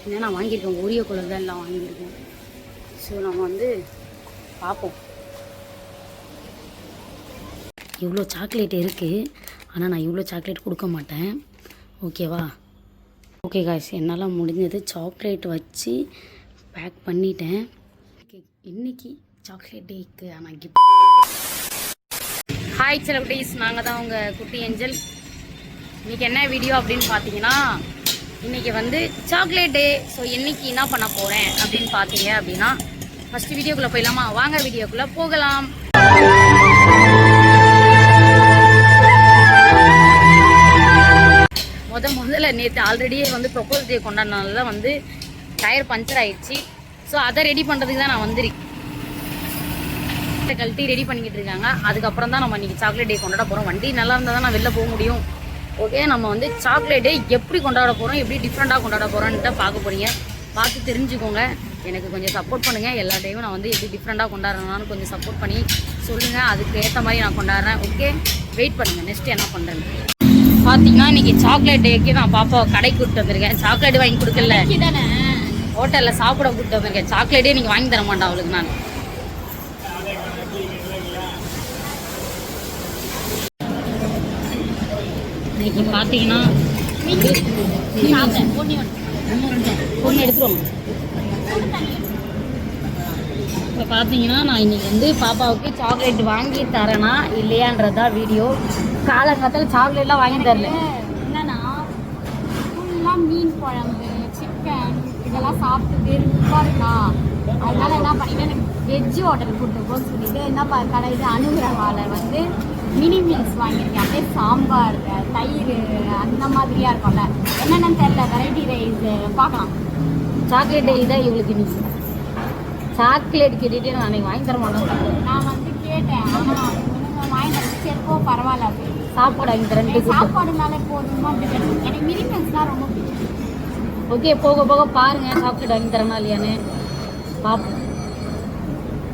ஏன்னா நான் வாங்கியிருக்கேன், ஓரியோ கலர் தான் எல்லாம் வாங்கியிருக்கேன். ஸோ நம்ம வந்து பார்ப்போம். இவ்வளோ சாக்லேட் இருக்குது, ஆனால் நான் இவ்வளோ சாக்லேட் கொடுக்க மாட்டேன். ஓகேவா? ஓகே காய்ஸ், என்னால் முடிஞ்சது சாக்லேட் வச்சு பேக் பண்ணிட்டேன். இன்னைக்கு சாக்லேட் டேக்கு ஆனால் கிஃப்ட். ஹாய் செலிபிரிட்டிஸ், நாங்கள் தான் உங்கள் குட்டி ஏஞ்சல். இன்றைக்கி என்ன வீடியோ அப்படின்னு பார்த்தீங்கன்னா, இன்றைக்கி வந்து சாக்லேட் டே. ஸோ இன்றைக்கி என்ன பண்ண போகிறேன் அப்படின்னு பார்த்தீங்க அப்படின்னா, ஃபஸ்ட்டு வீடியோக்குள்ளே போயிடலாமா? வாங்க வீடியோக்குள்ளே போகலாம். முதல்ல நேற்று ஆல்ரெடியே வந்து ப்ரொப்போஸ் டே கொண்டாடினால வந்து டயர் பஞ்சர் ஆயிடுச்சு. ஸோ அதை ரெடி பண்ணுறதுக்கு தான் நான் வந்துருக்கேன். கழட்டி ரெடி பண்ணிக்கிட்டு இருக்காங்க. அதுக்கப்புறம் தான் நம்ம இன்றைக்கி சாக்லேட் டே கொண்டாட போகிறோம். வண்டி நல்லா இருந்தால் தான் நான் வெளில போக முடியும். ஓகே, நம்ம வந்து சாக்லேட் டே எப்படி கொண்டாட போகிறோம், எப்படி டிஃப்ரெண்ட்டாக கொண்டாட போகிறோன்ட்டு பார்க்க போகிறீங்க. பார்த்து தெரிஞ்சுக்கோங்க. எனக்கு கொஞ்சம் சப்போர்ட் பண்ணுங்கள். எல்லா டைமும் நான் வந்து எப்படி டிஃப்ரெண்ட்டாக கொண்டாடுறேன்னு கொஞ்சம் சப்போர்ட் பண்ணி சொல்லுங்கள். அதுக்கு ஏற்ற மாதிரி நான் கொண்டாடுறேன். ஓகே, வெயிட் பண்ணுங்கள். நெக்ஸ்ட் என்ன பண்ணுறேன் பார்த்தீங்கன்னா, இன்றைக்கி சாக்லேட் டேக்கு நான் பாப்பா கடைக்கு கூப்பிட்டு வந்திருக்கேன். சாக்லேட் வாங்கி கொடுக்கல, ஹோட்டலில் சாப்பிட கூப்பிட்டு வந்திருக்கேன். சாக்லேட்டே நீங்கள் வாங்கி தர மாட்டேன் அவளுக்கு. நான் இன்னைக்கு பார்த்தீங்கன்னா பொண்ணு எடுத்துருவாங்க. இப்போ பார்த்தீங்கன்னா நான் இன்றைக்கி வந்து பாப்பாவுக்கு சாக்லேட் வாங்கி தரேனா இல்லையான்றதா வீடியோ. காலங்காலத்தில் சாக்லேட்லாம் வாங்கி தரல. என்னன்னா ஃபுல்லாக மீன் குழம்பு, சிக்கன் இதெல்லாம் சாப்பிட்டு ரொம்ப இருக்கா. அதனால என்ன பண்ணிட்டு எனக்கு வெஜ்ஜு ஹோட்டல் கூப்பிட்டு போன்னு சொல்லிட்டு என்ன கடை இது அனுகிரகாவில் வந்து மினி மீல்ஸ் வாங்கியிருக்கேன். அப்படியே சாம்பார், தயிர் அந்த மாதிரியாக இருக்கும்ல. என்னென்னு தெரியல, வெரைட்டி ரைஸ் பார்க்கலாம். சாக்லேட் இதான் இவளுக்கு மிஸ். சாக்லேட் கேட்டுட்டு நான் அன்றைக்கி வாங்கி தர மாட்டேன். நான் வந்து கேட்டேன், ஆனால் வாங்கி தர சரிப்போ பரவாயில்ல. அப்படி சாப்பாடு வாங்கி தரேன். சாப்பாடுனாலே போதுமா அப்படி கிடைக்கும். எனக்கு மினி மீல்ஸ்லாம் ரொம்ப பிடிக்கும். ஓகே, போக போக பாருங்கள் சாக்லேட் வாங்கி தரேனா இல்லையான்னு பார்ப்போம்.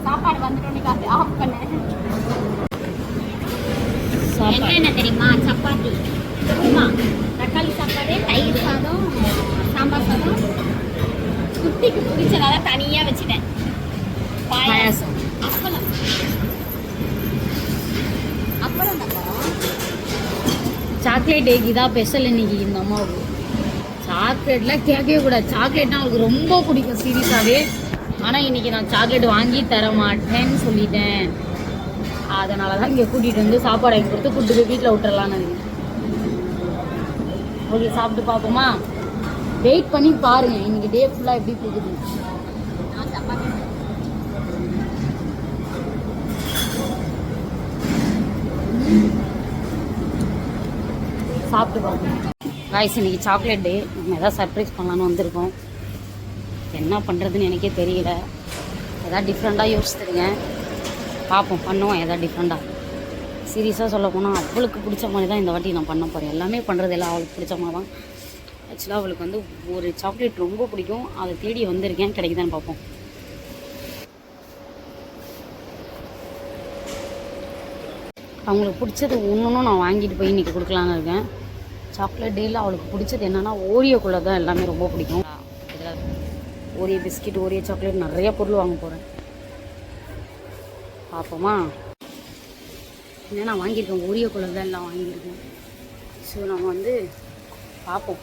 சாப்பாடு வந்துட்டோன்னே காட்டு ஆஃப் பண்ணேன். என்னென்ன தெரியுமா? சப்பாத்தி, குருமா, தக்காளி சாப்பாடு, தயிர் சாதம், சாம்பார் சாதம். குட்டிக்கு பிடிச்சதால தனியாக வச்சுட்டேன். பாயாசம், அப்பளம் அப்பளம் தப்போம். சாக்லேட் டேக்கு தான் ஸ்பெஷல் இன்னைக்கு இந்த அம்மாவுக்கு. சாக்லேட்லாம் கேட்கவே கூடாது. சாக்லேட்னா அவளுக்கு ரொம்ப பிடிக்கும் சீரியஸாகவே. ஆனால் இன்றைக்கி நான் சாக்லேட் வாங்கி தர மாட்டேன்னு சொல்லிட்டேன். அதனால தான் இங்கே கூட்டிகிட்டு வந்து சாப்பாடு வாங்கி கொடுத்து கூப்பிட்டு போய் வீட்டில் விட்டுறலான்னு. ஓகே, சாப்பிட்டு பார்ப்போமா? வெயிட் பண்ணி பாருங்கள் இன்றைக்கி டே ஃபுல்லாக எப்படி போகுது. சாப்பிட்டு பார்ப்போம். காய்ஸ், இன்றைக்கி சாக்லேட் டே. நம்ம எதாவது சர்ப்ரைஸ் பண்ணலான்னு வந்திருக்கோம். என்ன பண்ணுறதுன்னு எனக்கே தெரியல. எதாவது டிஃப்ரெண்ட்டாக யோசிச்சுருங்க. பார்ப்போம், பண்ணுவோம் எதாவது டிஃப்ரெண்ட்டாக. சீரியஸாக சொல்ல போனால் அவளுக்கு பிடிச்ச மாதிரி தான் இந்த வாட்டி நான் பண்ண போகிறேன். எல்லாமே பண்ணுறது எல்லாம் அவளுக்கு பிடிச்ச மாதிரி தான். ஆக்சுவலாக அவளுக்கு வந்து ஒரு சாக்லேட் ரொம்ப பிடிக்கும். அதை தேடி வந்திருக்கேன், கிடைக்குதான்னு பார்ப்போம். அவங்களுக்கு பிடிச்சது ஒன்றும் நான் வாங்கிட்டு போய் இன்றைக்கி கொடுக்கலான்னு இருக்கேன். சாக்லேட் டேயில் அவளுக்கு பிடிச்சது என்னென்னா ஓரியோக்குள்ளே தான் எல்லாமே ரொம்ப பிடிக்கும். இதில் ஓரியோ பிஸ்கெட், ஓரியோ சாக்லேட் நிறைய பொருள் வாங்க போகிறேன். பார்ப்போமா? ஏன்னா நான் வாங்கியிருக்கேன், ஓரியோ கலர் தான் எல்லாம் வாங்கியிருக்கேன். ஸோ நம்ம வந்து பார்ப்போம்.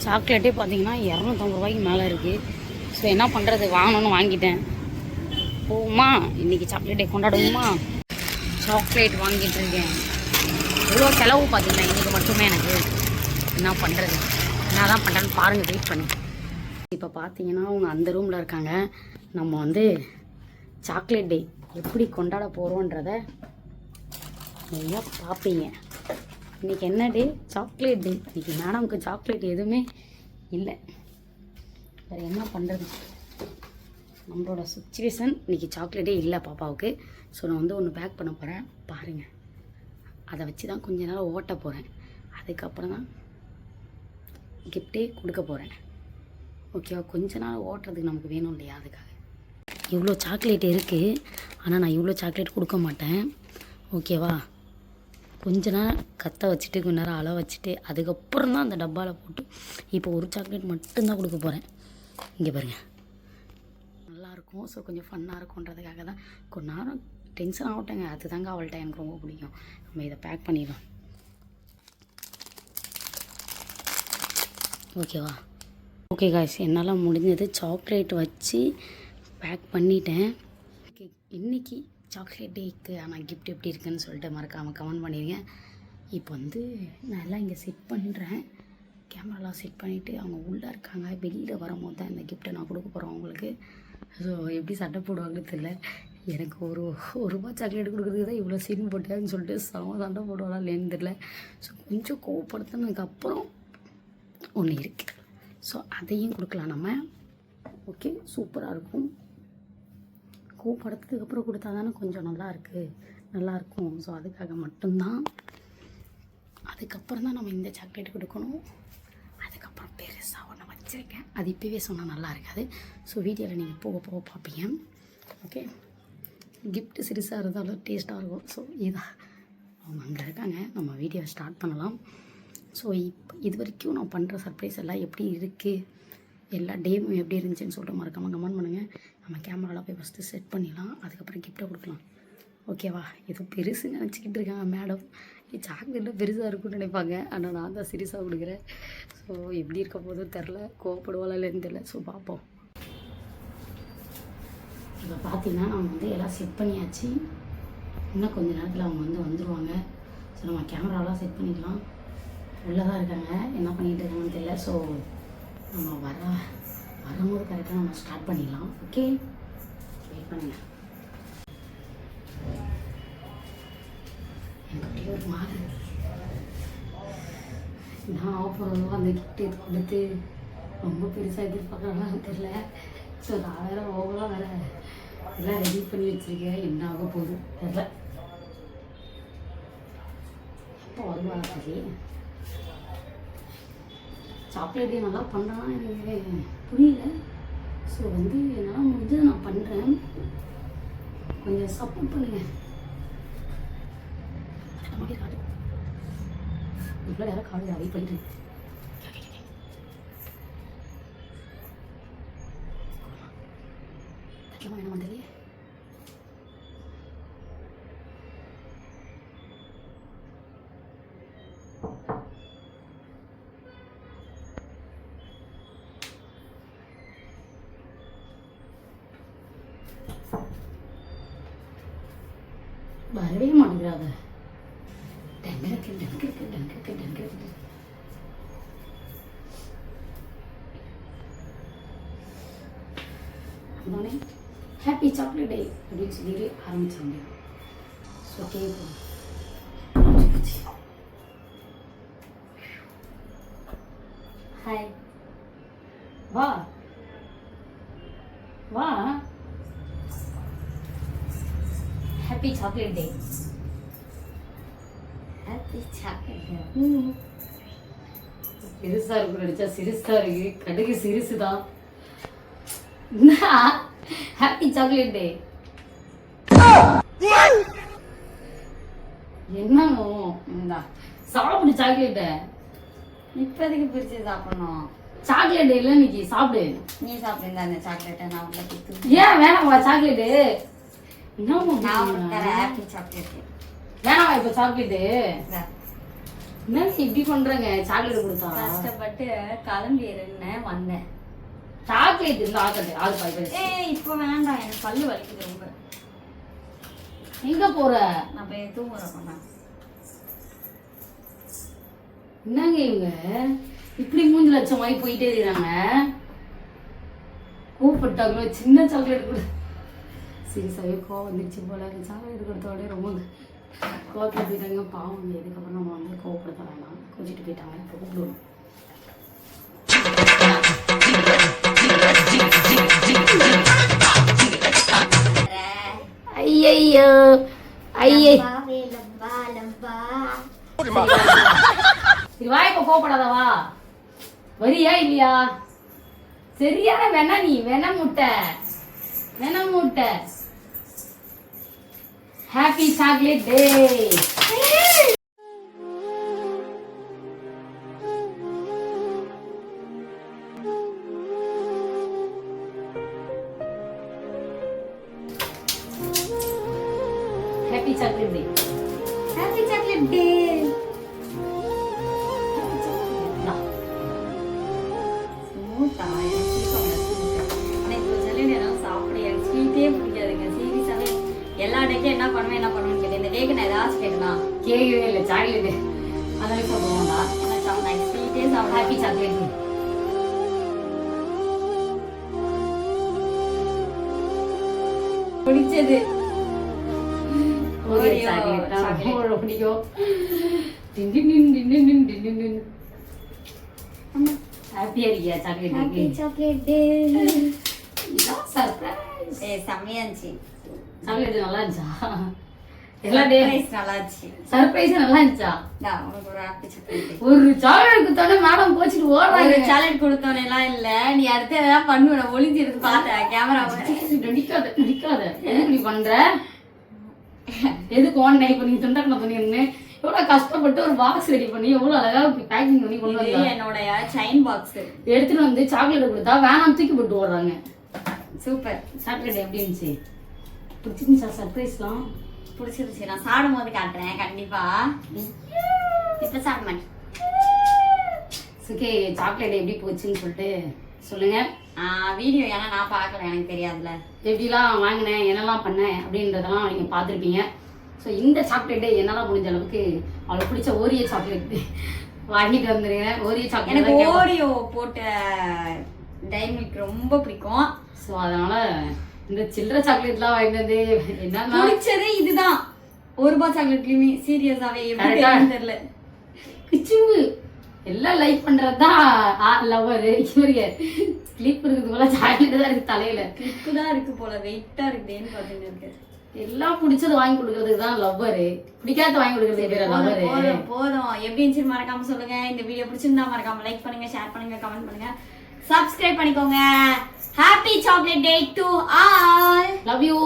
சாக்லேட்டே பார்த்தீங்கன்னா 250 ரூபாய்க்கு மேலே இருக்குது. ஸோ என்ன பண்ணுறது, வாங்கணும்னு வாங்கிட்டேன். போகுமா? இன்றைக்கி சாக்லேட்டே கொண்டாடுவோமா? சாக்லேட் வாங்கிட்டு இருக்கேன். எவ்வளோ செலவு பார்த்தீங்கன்னா இன்றைக்கி மட்டுமே. எனக்கு என்ன பண்ணுறது, என்ன தான் பண்ணுறேன்னு பாருங்கள், வெயிட் பண்ணி. இப்போ பார்த்தீங்கன்னா அவங்க அந்த ரூமில் இருக்காங்க. நம்ம வந்து சாக்லேட் டே எப்படி கொண்டாட போகிறோன்றத நிறையா பார்ப்பீங்க. இன்றைக்கி என்ன டே? Chocolate day. இன்றைக்கி மேடமுக்கு சாக்லேட் எதுவுமே இல்லை. வேறு என்ன பண்ணுறது, நம்மளோட சுச்சுவேஷன். இன்றைக்கி சாக்லேட்டே இல்லை பாப்பாவுக்கு. ஸோ நான் வந்து ஒன்று பேக் பண்ண போகிறேன், பாருங்கள். அதை வச்சு தான் கொஞ்ச நேரம் ஓட்ட போகிறேன். அதுக்கப்புறம் தான் கிஃப்டே கொடுக்க போகிறேன். ஓகேவா? கொஞ்ச நாள் ஓட்டுறதுக்கு நமக்கு வேணும் இல்லையா, அதுக்காக. இவ்வளோ சாக்லேட் இருக்குது, ஆனால் நான் இவ்வளோ சாக்லேட் கொடுக்க மாட்டேன். ஓகேவா? கொஞ்ச நேரம் கத்த வச்சுட்டு கொஞ்ச நேரம் அளவு வச்சுட்டு அதுக்கப்புறம் தான் அந்த டப்பாவில் போட்டு இப்போ ஒரு சாக்லேட் மட்டும்தான் கொடுக்க போகிறேன். இங்கே பாருங்கள், நல்லாயிருக்கும். ஸோ கொஞ்சம் ஃபன்னாக இருக்கும்ன்றதுக்காக தான் கொஞ்ச நேரம் டென்ஷன் ஆகட்டேங்க. அதுதாங்க அவள்கிட்ட எனக்கு ரொம்ப பிடிக்கும். நம்ம இதை பேக் பண்ணிடலாம். ஓகேவா? ஓகே காய்ஸ், என்னால் முடிஞ்சது சாக்லேட் வச்சு பேக் பண்ணிட்டேன். ஓகே, இன்றைக்கி சாக்லேட் டேக்கு ஆனால் கிஃப்ட் எப்படி இருக்குன்னு சொல்லிட்டு மறக்காமல் கமெண்ட் பண்ணிடுங்க. இப்போ வந்து நான் எல்லாம் இங்கே செட் பண்ணுறேன். கேமராலாம் செட் பண்ணிவிட்டு அவங்க உள்ளே இருக்காங்க. வெளியில் வரும்போது தான் இந்த கிஃப்ட்டை நான் கொடுக்க போகிறேன் அவங்களுக்கு. ஸோ எப்படி சட்டை போடுவாங்கன்னு தெரியல. எனக்கு ஒரு ரூபா சாக்லேட் கொடுக்குறதுக்கு தான் இவ்வளோ சீன் போட்டான்னு சொல்லிட்டு சண்டை போடுவாங்களா இல்லைன்னு தெரியல. ஸோ கொஞ்சம் கோவப்படுத்தினதுக்கப்புறம் ஒன்று இருக்குது. ஸோ அதையும் கொடுக்கலாம் நம்ம. ஓகே, சூப்பராக இருக்கும். கோவப்படுத்ததுக்கப்புறம் கொடுத்தா தானே கொஞ்சம் நல்லாயிருக்கும். ஸோ அதுக்காக மட்டும்தான். அதுக்கப்புறம் தான் நம்ம இந்த சாக்லேட் கொடுக்கணும். அதுக்கப்புறம் பெருசாக ஒன்று வச்சுருக்கேன். அது இப்போவே சொன்னால் நல்லா இருக்காது. ஸோ வீடியோவில் நீங்கள் போக போக பார்ப்பீங்க. ஓகே, கிஃப்ட்டு சிறுசாக இருந்தாலும் டேஸ்ட்டாக இருக்கும். ஸோ இதான் அவங்க அங்கே இருக்காங்க. நம்ம வீடியோவை ஸ்டார்ட் பண்ணலாம். ஸோ இப்போ இது வரைக்கும் நான் பண்ணுற சர்ப்ரைஸ் எல்லாம் எப்படி இருக்குது, எல்லா டேவும் எப்படி இருந்துச்சுன்னு சொல்லிட்டு மறக்காமல் கமெண்ட் பண்ணுங்கள். நம்ம கேமராவில் போய் ஃபஸ்ட்டு செட் பண்ணிடலாம். அதுக்கப்புறம் கிஃப்ட்டை கொடுக்கலாம். ஓகேவா? ஏதோ பெருசு நினச்சிக்கிட்டு இருக்காங்க மேடம். சாக்லேட்டில் பெருசாக இருக்குன்னு நினைப்பாங்க. ஆனால் நான் தான் சீரியஸாக கொடுக்குறேன். ஸோ எப்படி இருக்க போதும் தெரில, கோவப்படுவாளா இல்லைன்னு தெரில. ஸோ பார்ப்போம். இப்போ பார்த்தீங்கன்னா நம்ம வந்து எல்லாம் செட் பண்ணியாச்சு. இன்னும் கொஞ்சம் நேரத்தில் அவங்க வந்துடுவாங்க. ஸோ நம்ம கேமராலாம் செட் பண்ணிக்கலாம். உள்ளே தான் இருக்காங்க, என்ன பண்ணிகிட்டு இருக்காங்கன்னு தெரியல. ஸோ நம்ம வரும்போது கரெக்டாக நம்ம ஸ்டார்ட் பண்ணிடலாம். ஓகே, வெயிட் பண்ணுங்க. எனக்கு ஒரு மாதிரி நான் ஆஃபரும் அந்த கிஃப்ட் இது கொடுத்து ரொம்ப பெருசாக எதிர்பார்க்குறாங்கன்னு தெரியல. ஸோ நான் வேறு ஓவராக எல்லாம் ரெடி பண்ணி வச்சுருக்கேன். என்ன ஆக போகுது தெரியல. எப்போ வருவாங்க சரி. சாக்லேட்டே நல்லா பண்ணுறான்னு எனக்கு புரியல. ஸோ என்னால் முடிஞ்சது நான் பண்ணுறேன். கொஞ்சம் சப்போர்ட் பண்ணுங்கள். இவ்வளோ யாரும் காலேஜ் அவை பண்ணிட்டு என்ன பண்ணுறது. வரவே மாட்டேங்கிறாங்க. அதோடனே ஹாப்பி சாக்லேட் டே அப்படின்னு சொல்லி ஆரம்பிச்சாங்க. ஸோ கேட்கும். ஹாய், வா வா. Happy chocolate day. Happy chocolate day. பெருசா இருக்கு நினைச்சா சிறுசா இருக்கு. கடுகு சிறுசு தான். Happy chocolate day. என்னமோ சாப்பிடு சாக்லேட்ட. இப்போதைக்கு பிரித்து சாப்பிடணும். சாக்லேட் இல்லை இன்னைக்கு சாப்பிடு. நீ சாப்பிடுங்க அந்த சாக்லேட்டை. நான் உள்ள கொடுத்து. ஏன் வேணாமா சாக்லேட்டு? ஹாப்பி சாக்லேட் வேணாமா இப்போ சாக்லேட்டு? என்ன இப்படி பண்றாங்க? சாக்லேட் கொடுத்தா கஷ்டப்பட்டு கிளம்பிடுன்னு வந்தேன். சாக்லேட் இருந்தா ஆக்கட்டு ஆள் பாய். இப்போ வேண்டாம், எனக்கு பல்லு வலிக்குது ரொம்ப. எங்க போற? நான் போய் தூங்குறேன். என்னங்க இவங்க இப்படி 3 லட்சம் வாங்கி போயிட்டே இருக்காங்க. கூப்பிட்டாங்களோ சின்ன சாக்லேட் கொடு. சீரியஸாகவே கோவம் வந்துருச்சு போல. சாக்லேட் கொடுத்தோடனே ரொம்ப கோவத்தில் போயிட்டாங்க. பாவம், இதுக்கப்புறம் நம்ம கோவப்படுத்த வேணாம். கொஞ்சிட்டு போயிட்டாங்க. இப்போ கூப்பிடுவோம். ஐயோ ஐயே, வா இப்போ கோவப்படாதவா. வரியா இல்லையா? சரியான வேணா நீ வேணா முட்டை. Happy chocolate day. Chocolate day. ஸ்மூத்தா சாப்பிட ஸ்வீட்டே பிடிக்காதுங்க. சீரியஸாவே எல்லா டேக்கும் என்ன பண்ணுவேன்னு கேட்டேன். இந்த டேக்கு நான் ஏதாச்சும் கேட்டேனா கேட்கவே இல்லை. சாக்லேட்டு அதனால சொல்லுவோம்டா. நான் ஸ்வீட்டே சாப்பிட. Happy chocolate. பிடிச்சது ஒரு சாக்லேட் தான் ரொம்ப பிடிக்கும். ஹாப்பியா இருக்கியா சாக்லேட்டுக்கு? Chocolate day. இதான் சர்ப்ரைஸ். செம்மையா இருந்துச்சு. சாக்லேட் நல்லா இருந்துச்சா? எல்லா டே நல்லா இருந்துச்சு. சர்ப்ரைஸ் நல்லா இருந்துச்சா? உனக்கு ஒரு ஹாப்பி சாக்லேட். ஒரு சாக்லேட் கொடுத்தானே மேடம் கோச்சிட்டு ஓடுறாங்க. ஒரு சாக்லேட் கொடுத்தோன்னே எல்லாம் இல்ல. நீ அடுத்து எதாவது பண்ணுவ. ஒளிஞ்சு இருந்து பார்த்தேன் கேமராவை. நடிக்காத எதுக்கு இப்படி பண்ற? எதுக்கு ஓன் நை பண்ணி துண்டக்கண பண்ணிருந்தே எவ்வளவு கஷ்டப்பட்டு ஒரு பாக்ஸ் ரெடி பண்ணி எவ்வளவு அழகா பேக்கிங் பண்ணி கொண்டு வந்தா. என்னோட செயின் பாக்ஸ் எடுத்துட்டு வந்து சாக்லேட் கொடுத்தா வேணாம் தூக்கி போட்டு ஓடுறாங்க. சூப்பர். சாக்லேட் எப்படி இருந்துச்சு? பிடிச்சிருந்துச்சா? சர்ப்ரைஸ்லாம் பிடிச்சிருச்சு. நான் சாப்பிடும் போது காட்டுறேன் கண்டிப்பா. இப்ப சாப்பிட மாட்டேன். ஓகே, சாக்லேட் எப்படி போச்சுன்னு சொல்லிட்டு சொல்லுங்க. வீடியோ ஏன்னா நான் பார்க்கல, எனக்கு தெரியாதுல. எப்படிலாம் வாங்கினேன், என்னெல்லாம் பண்ணேன் அப்படின்றதெல்லாம் நீங்கள் பார்த்துருப்பீங்க. ஸோ இந்த சாக்லேட்டு என்னெல்லாம் முடிஞ்ச அளவுக்கு அவளுக்கு பிடிச்ச ஓரியோ சாக்லேட் வாங்கிட்டு வந்துருங்க. ஓரியோ சாக்லேட் எனக்கு ஓரியோ போட்ட டைரி மில்க் ரொம்ப பிடிக்கும். ஸோ அதனால இந்த சில்லறை சாக்லேட்லாம் வாங்கிட்டு வந்து என்ன பிடிச்சதே இதுதான். ₹1 சாக்லேட்லயுமே சீரியஸாவே எப்படி தெரியல. கிச்சுவு எல்லாம் லைக் பண்றதுதான் லவ்வர். இவருக்கு கிளிப் இருக்குது போல சாக்லேட் தான் இருக்கு தலையில. கிளிப்பு தான் இருக்கு போல, வெயிட்டா இருக்குதேன்னு பாத்துட்டு இருக்கு. எல்லாம் பிடிச்சது வாங்கி கொடுக்கறதுக்கு தான் லவ்வரு. பிடிக்காத வாங்கி கொடுக்கறது பேர் லவ்வரு. போதும். எப்படி இருந்துச்சு மறக்காம சொல்லுங்க. இந்த வீடியோ பிடிச்சிருந்தா மறக்காம லைக் பண்ணுங்க, ஷேர் பண்ணுங்க, கமெண்ட் பண்ணுங்க, சப்ஸ்கிரைப் பண்ணிக்கோங்க. Happy chocolate day to all. Love you.